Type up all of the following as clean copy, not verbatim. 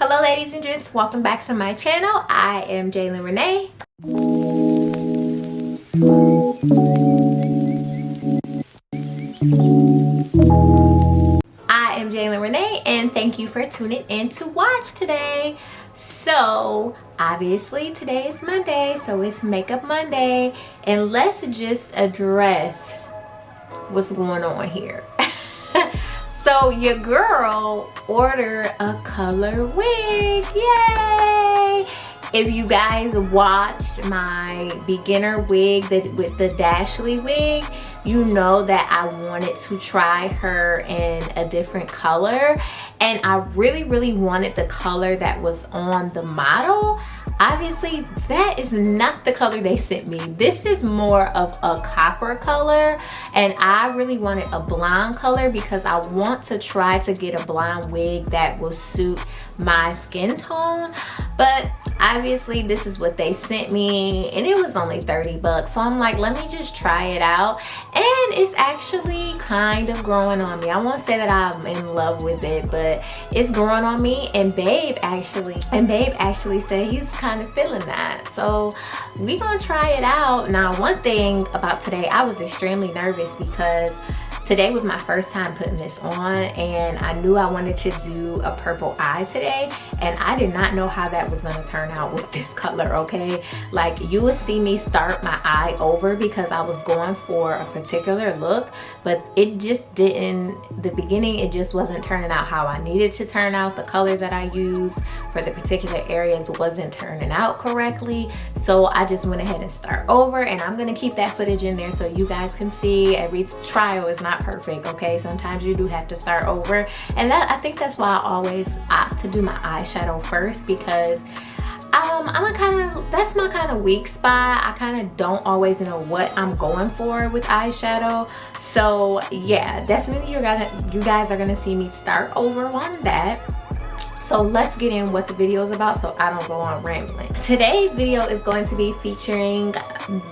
Hello ladies and gents, welcome back to my channel. I am Jalen Renee. And thank you for tuning in to watch today. So obviously today is Monday, so it's Makeup Monday, and let's just address what's going on here. So your girl ordered a color wig. Yay! If you guys watched my beginner wig with the Dashley wig, you know that I wanted to try her in a different color, and I really wanted the color that was on the model. Obviously that is not the color they sent me. This is more of a copper color, and I really wanted a blonde color because I want to try to get a blonde wig that will suit my skin tone. But obviously this is what they sent me, and it was only 30 bucks, so I'm like, let me just try it out. And it's actually kind of growing on me. I won't say that I'm in love with it, but it's growing on me. And Babe actually said he's kind of feeling that, so we gonna try it out. Now, one thing about today, I was extremely nervous because today was my first time putting this on, and I knew I wanted to do a purple eye today, and I did not know how that was going to turn out with this color, okay? Like, you would see me start my eye over because I was going for a particular look, but it just didn't, the beginning, it just wasn't turning out how I needed to turn out. The colors that I used for the particular areas wasn't turning out correctly, so I just went ahead and start over, and I'm going to keep that footage in there so you guys can see. Every trial is not perfect, okay? Sometimes you do have to start over, and that, I think that's why I always opt to do my eyeshadow first, because that's my kind of weak spot. I kind of don't always know what I'm going for with eyeshadow. So yeah, definitely you guys are gonna see me start over on that. So let's get in what the video is about so I don't go on rambling. Today's video is going to be featuring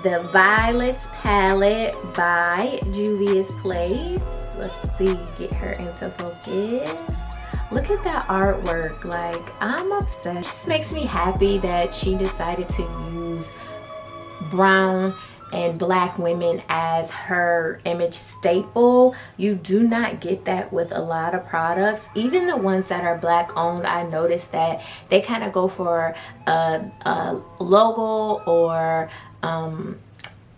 the Violets palette by JUVIA'S Place. Let's see, get her into focus. Look at that artwork. Like, I'm obsessed. It just makes me happy that she decided to use brown and black women as her image staple. You do not get that with a lot of products. Even the ones that are black owned, I noticed that they kind of go for a logo or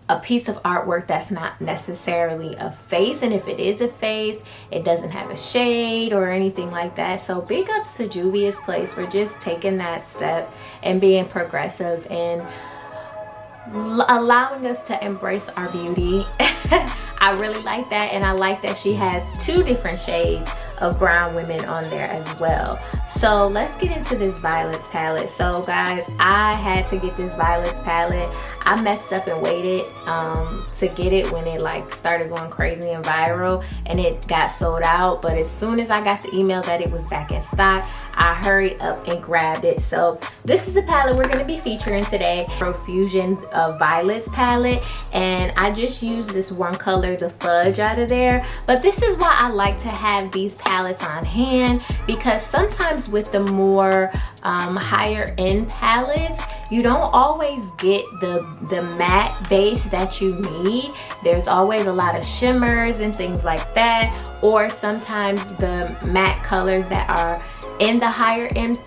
a piece of artwork that's not necessarily a face, and if it is a face, it doesn't have a shade or anything like that. So big ups to JUVIA'S Place for just taking that step and being progressive and allowing us to embrace our beauty. I really like that, and I like that she has two different shades of brown women on there as well. So let's get into this Violets palette. So guys, I had to get this Violets palette. I messed up and waited to get it when it like started going crazy and viral, and it got sold out. But as soon as I got the email that it was back in stock, I hurried up and grabbed it. So this is the palette we're going to be featuring today, Profusion-Violets palette, and I just used this one color, the Fudge, out of there. But this is why I like to have these palettes on hand, because sometimes with the more higher end palettes, you don't always get the matte base that you need. There's always a lot of shimmers and things like that, or sometimes the matte colors that are in the higher end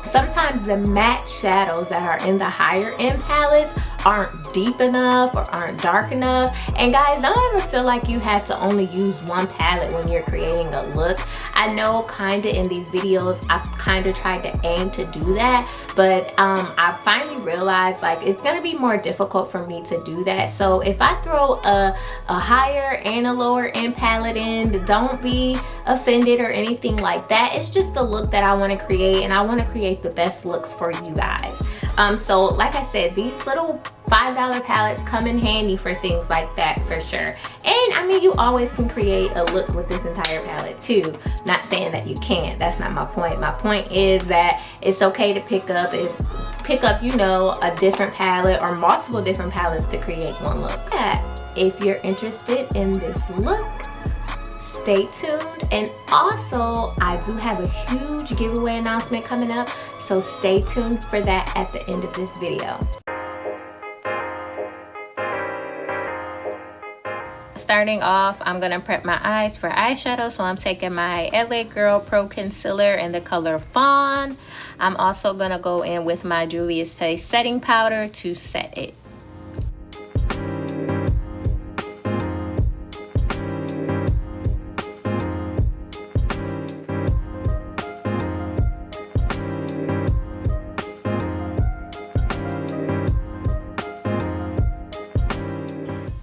sometimes the matte shadows that are in the higher end palettes aren't deep enough or aren't dark enough. And guys, don't ever feel like you have to only use one palette when you're creating a look. I know kind of in these videos I've kind of tried to aim to do that, but I finally realized like it's gonna be more difficult for me to do that. So if I throw a higher and a lower end palette in, don't be offended or anything like that. It's just the look that I want to create, and I want to create the best looks for you guys. So like I said, these little $5 palettes come in handy for things like that for sure. And I mean, you always can create a look with this entire palette too. Not saying that you can't, that's not my point. My point is that it's okay to pick up, you know, a different palette or multiple different palettes to create one look. If you're interested in this look, stay tuned. And also, I do have a huge giveaway announcement coming up, so stay tuned for that at the end of this video. Starting off, I'm gonna prep my eyes for eyeshadow, so I'm taking my LA Girl Pro Concealer in the color Fawn. I'm also gonna go in with my Juvia's Place setting powder to set it.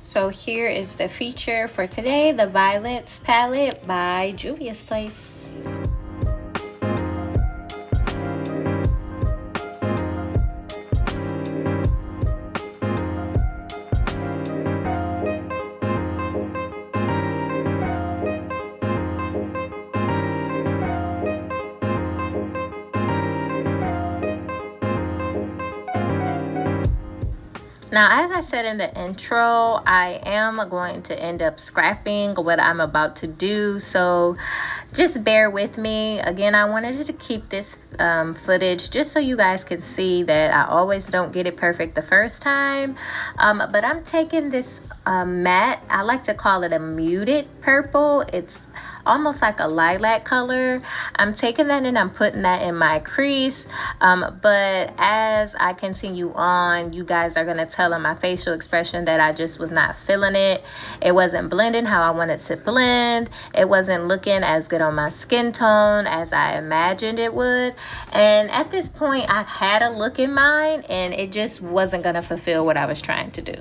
So here is the feature for today, the Violets palette by Juvia's Place. Now, as I said in the intro, I am going to end up scrapping what I'm about to do, so just bear with me. Again, I wanted to keep this footage just so you guys can see that I always don't get it perfect the first time. But I'm taking this matte, I like to call it a muted purple. It's almost like a lilac color. I'm taking that and I'm putting that in my crease. But as I continue on, you guys are gonna tell in my facial expression that I just was not feeling it. It wasn't blending how I wanted to blend. It wasn't looking as good on my skin tone as I imagined it would. And at this point, I had a look in mind and it just wasn't gonna fulfill what I was trying to do.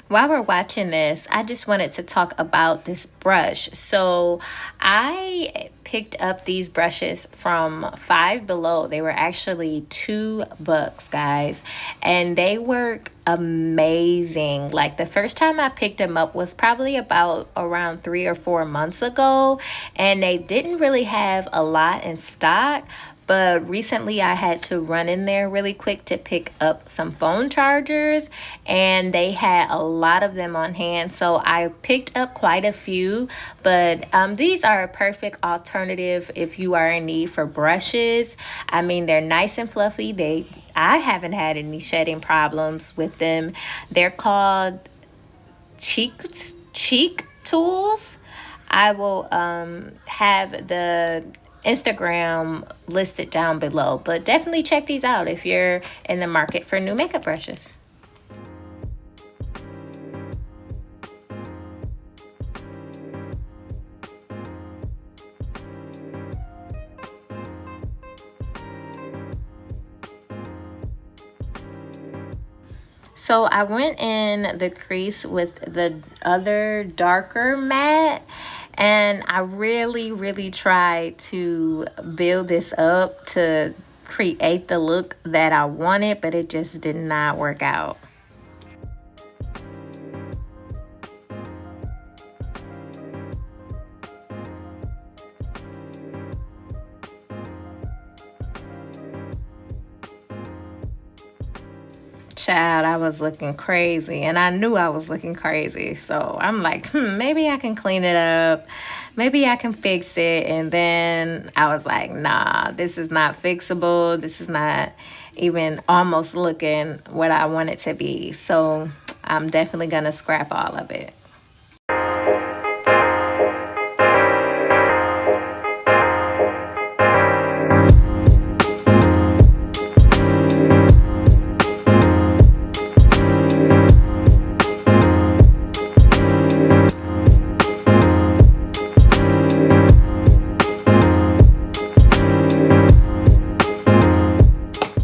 While we're watching this, I just wanted to talk about this brush. So I picked up these brushes from Five Below. They were actually $2, guys, and they work amazing. Like, the first time I picked them up was probably about around 3 or 4 months ago, and they didn't really have a lot in stock. But recently I had to run in there really quick to pick up some phone chargers, and they had a lot of them on hand. So I picked up quite a few, but these are a perfect alternative if you are in need for brushes. I mean, they're nice and fluffy. I haven't had any shedding problems with them. They're called Cheek Tools. I will have the Instagram listed down below, but definitely check these out if you're in the market for new makeup brushes. So I went in the crease with the other darker matte, and I really tried to build this up to create the look that I wanted, but it just did not work out. Child, I was looking crazy, and I knew I was looking crazy. So I'm like, maybe I can clean it up. Maybe I can fix it. And then I was like, nah, this is not fixable. This is not even almost looking what I want it to be. So I'm definitely gonna scrap all of it.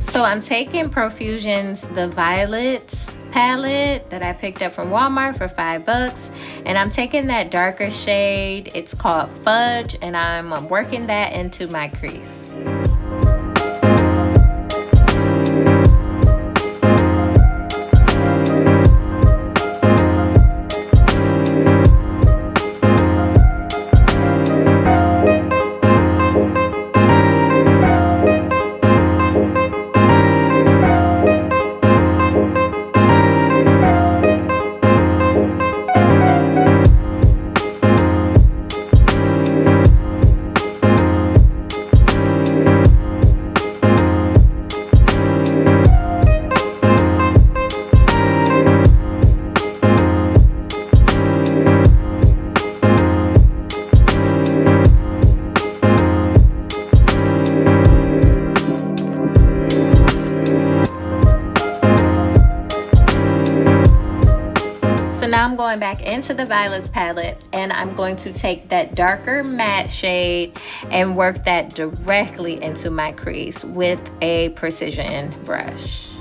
So I'm taking Profusion's The Violets palette that I picked up from Walmart for $5, and I'm taking that darker shade. It's called Fudge, and I'm working that into my crease. So now I'm going back into the Violets palette, and I'm going to take that darker matte shade and work that directly into my crease with a precision brush.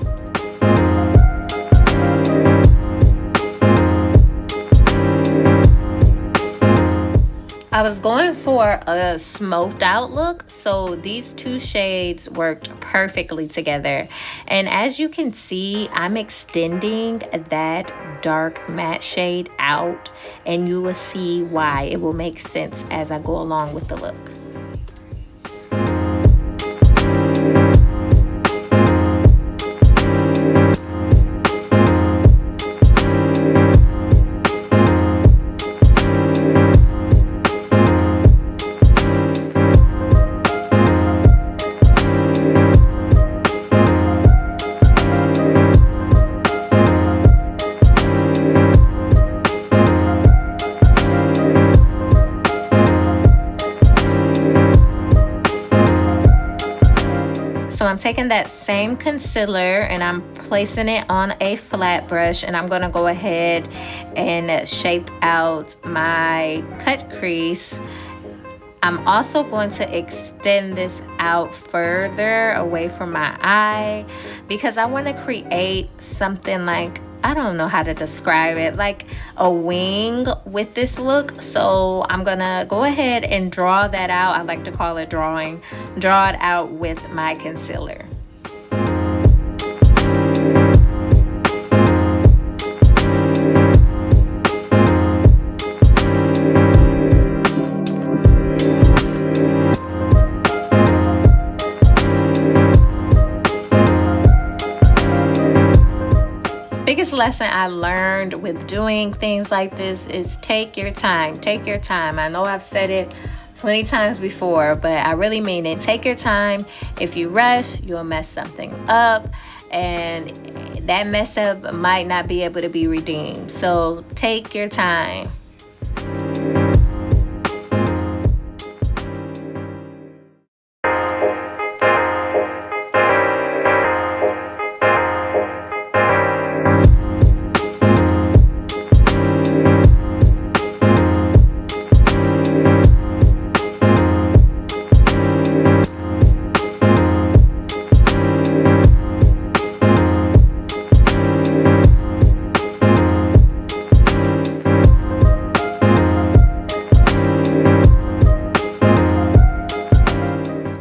I was going for a smoked out look, so these two shades worked perfectly together. And as you can see, I'm extending that dark matte shade out, and you will see why. It will make sense as I go along with the look. So I'm taking that same concealer and I'm placing it on a flat brush, and I'm gonna go ahead and shape out my cut crease. I'm also going to extend this out further away from my eye because I want to create something like, I don't know how to describe it, like a wing with this look. So I'm gonna go ahead and draw that out. I like to call it drawing. Draw it out with my concealer. Biggest lesson I learned with doing things like this is take your time. Take your time. I know I've said it plenty times before, but I really mean it. Take your time. If you rush, you'll mess something up, and that mess up might not be able to be redeemed. So take your time.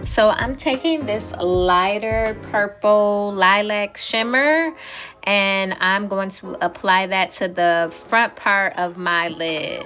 So I'm taking this lighter purple lilac shimmer, and I'm going to apply that to the front part of my lid.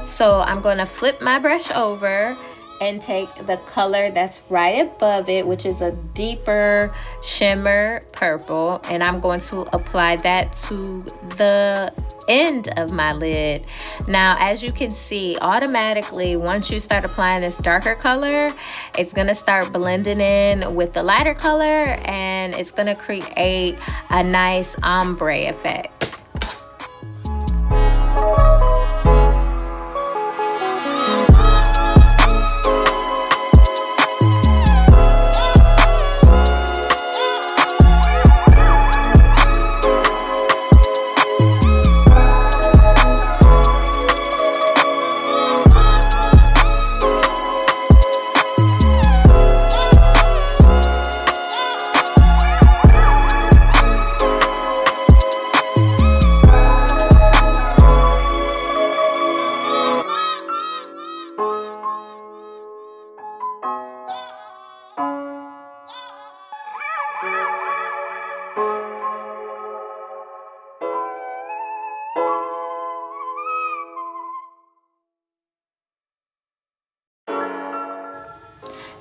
So I'm going to flip my brush over and take the color that's right above it, which is a deeper shimmer purple, and I'm going to apply that to the end of my lid. Now, as you can see, automatically once you start applying this darker color, it's going to start blending in with the lighter color, and it's going to create a nice ombre effect.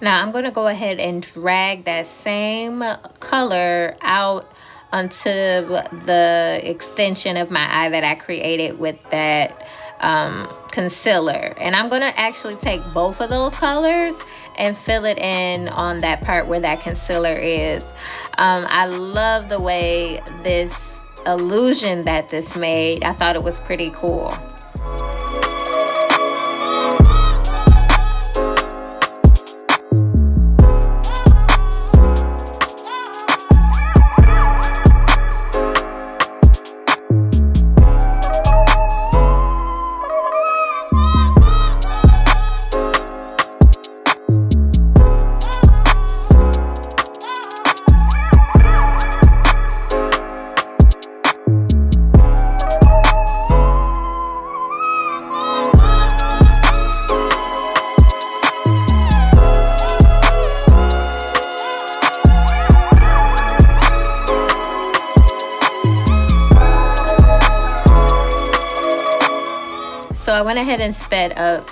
Now I'm going to go ahead and drag that same color out onto the extension of my eye that I created with that concealer. And I'm going to actually take both of those colors and fill it in on that part where that concealer is. I love the way this illusion that this made. I thought it was pretty cool. So I went ahead and sped up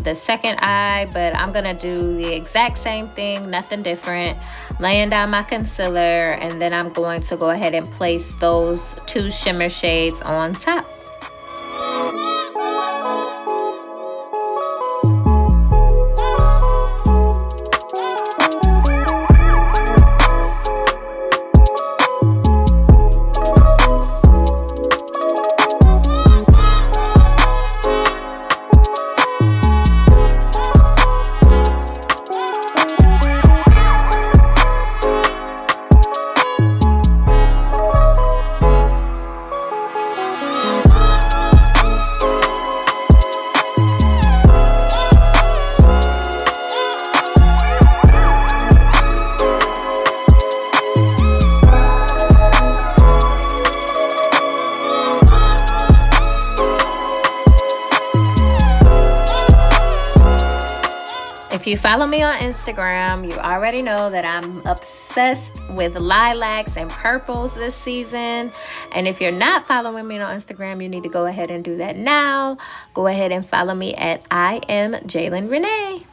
the second eye, but I'm gonna do the exact same thing, nothing different. Laying down my concealer, and then I'm going to go ahead and place those two shimmer shades on top. If you follow me on Instagram, you already know that I'm obsessed with lilacs and purples this season. And if you're not following me on Instagram, you need to go ahead and do that now. Go ahead and follow me at I am Jalen Renee.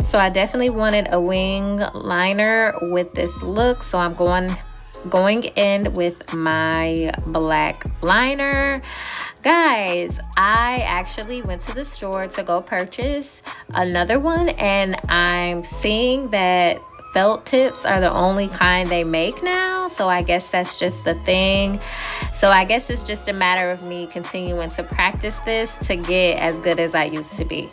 So I definitely wanted a wing liner with this look, so I'm going in with my black liner. Guys, I actually went to the store to go purchase another one, and I'm seeing that felt tips are the only kind they make now, so I guess that's just the thing. So I guess it's just a matter of me continuing to practice this to get as good as I used to be.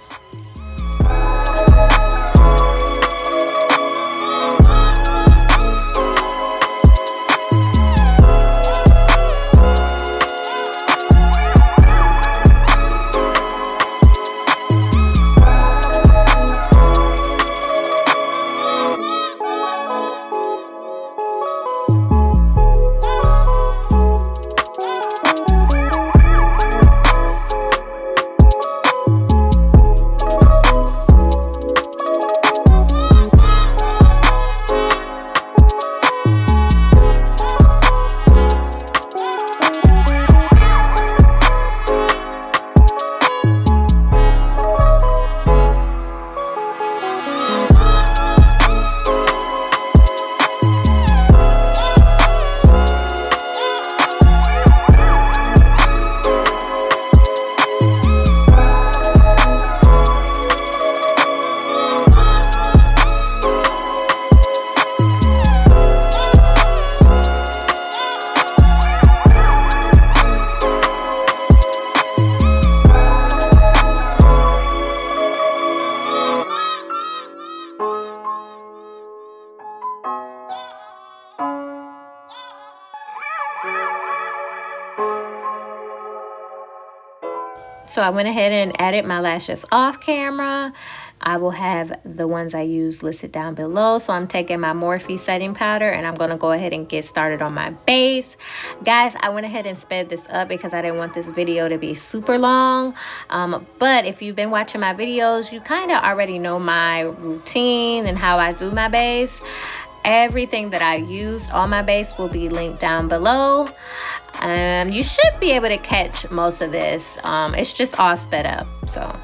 So I went ahead and added my lashes off camera. I will have the ones I use listed down below. So I'm taking my Morphe setting powder and I'm going to go ahead and get started on my base. Guys, I went ahead and sped this up because I didn't want this video to be super long. But if you've been watching my videos, you kind of already know my routine and how I do my base. Everything that I used on my base will be linked down below. You should be able to catch most of this. It's just all sped up. So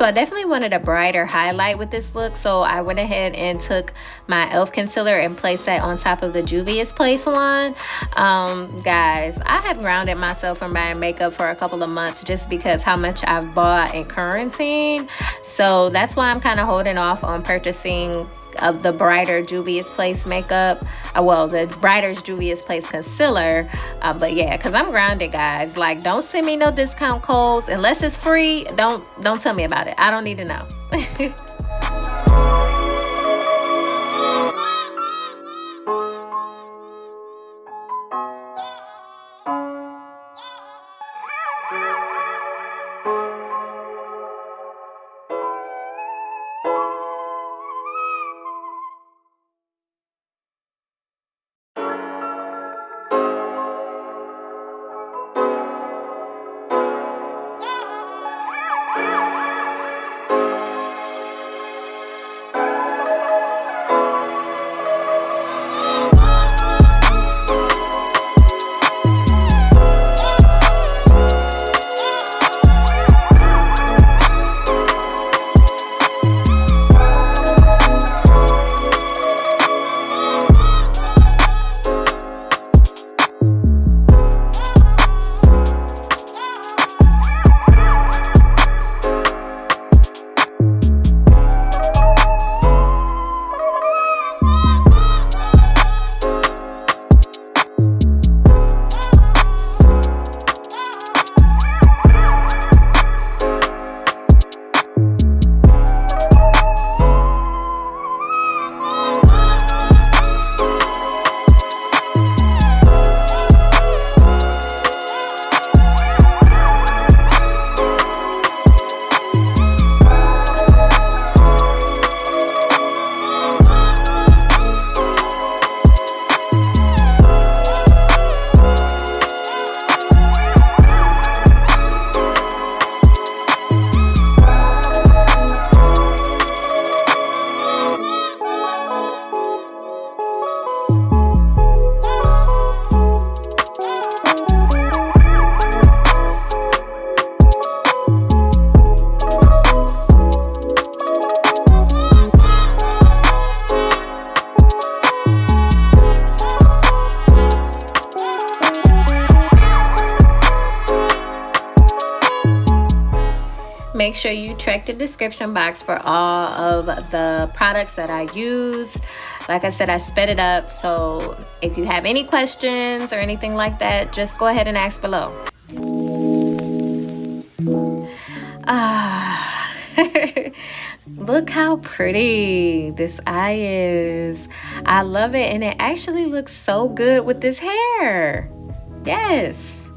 I definitely wanted a brighter highlight with this look, so I went ahead and took my e.l.f. concealer and placed that on top of the JUVIA'S Place one. Guys, I have grounded myself from buying makeup for a couple of months just because how much I've bought in quarantine. So that's why I'm kind of holding off on purchasing of the brighter JUVIA'S Place makeup. Well, the brighter JUVIA'S Place concealer. But yeah, because I'm grounded, guys. Like, don't send me no discount codes unless it's free. Don't tell me about it. I don't need to know. Make sure you check the description box for all of the products that I used. Like I said, I sped it up, so if you have any questions or anything like that, just go ahead and ask below. Look how pretty this eye is. I love it, and it actually looks so good with this hair. Yes.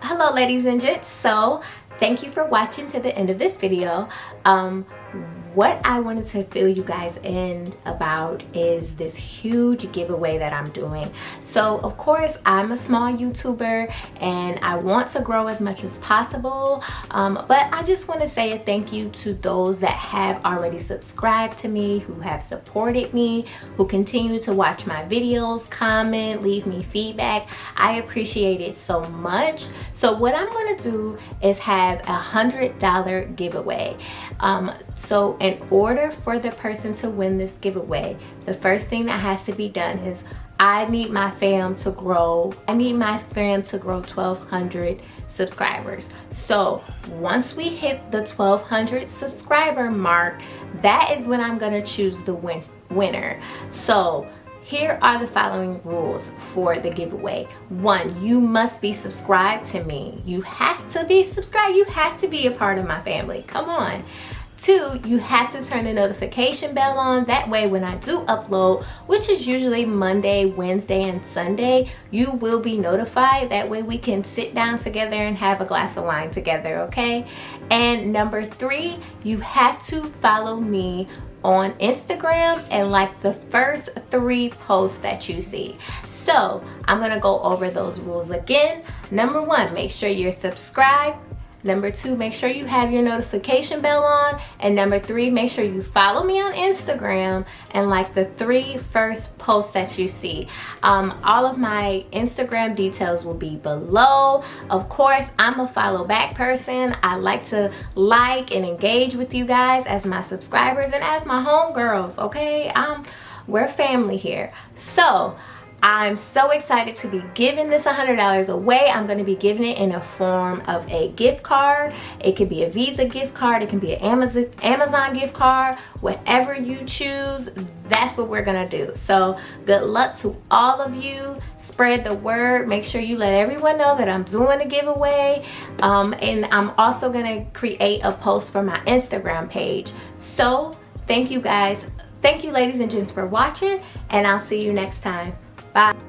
Hello ladies and gents, so thank you for watching to the end of this video. What I wanted to fill you guys in about is this huge giveaway that I'm doing. So of course I'm a small YouTuber and I want to grow as much as possible, but I just want to say a thank you to those that have already subscribed to me, who have supported me, who continue to watch my videos, comment, leave me feedback. I appreciate it so much. So what I'm going to do is have a $100 giveaway. So in order for the person to win this giveaway, the first thing that has to be done is I need my fam to grow. I need my fam to grow 1,200 subscribers. So once we hit the 1,200 subscriber mark, that is when I'm gonna choose the winner. So here are the following rules for the giveaway. 1, you must be subscribed to me. You have to be subscribed. You have to be a part of my family. Come on. 2, you have to turn the notification bell on. That way when I do upload, which is usually Monday, Wednesday, and Sunday, you will be notified. That way we can sit down together and have a glass of wine together, okay? And number 3, you have to follow me on Instagram and like the first 3 posts that you see. So I'm gonna go over those rules again. Number 1, make sure you're subscribed. Number 2, make sure you have your notification bell on. And number 3, make sure you follow me on Instagram and like the 3 first posts that you see. All of my Instagram details will be below. Of course, I'm a follow back person. I like to like and engage with you guys as my subscribers and as my homegirls, okay? We're family here. So I'm so excited to be giving this $100 away. I'm going to be giving it in a form of a gift card. It could be a Visa gift card. It can be an Amazon gift card. Whatever you choose, that's what we're going to do. So good luck to all of you. Spread the word. Make sure you let everyone know that I'm doing a giveaway. And I'm also going to create a post for my Instagram page. So thank you guys. Thank you ladies and gents for watching, and I'll see you next time. Bye.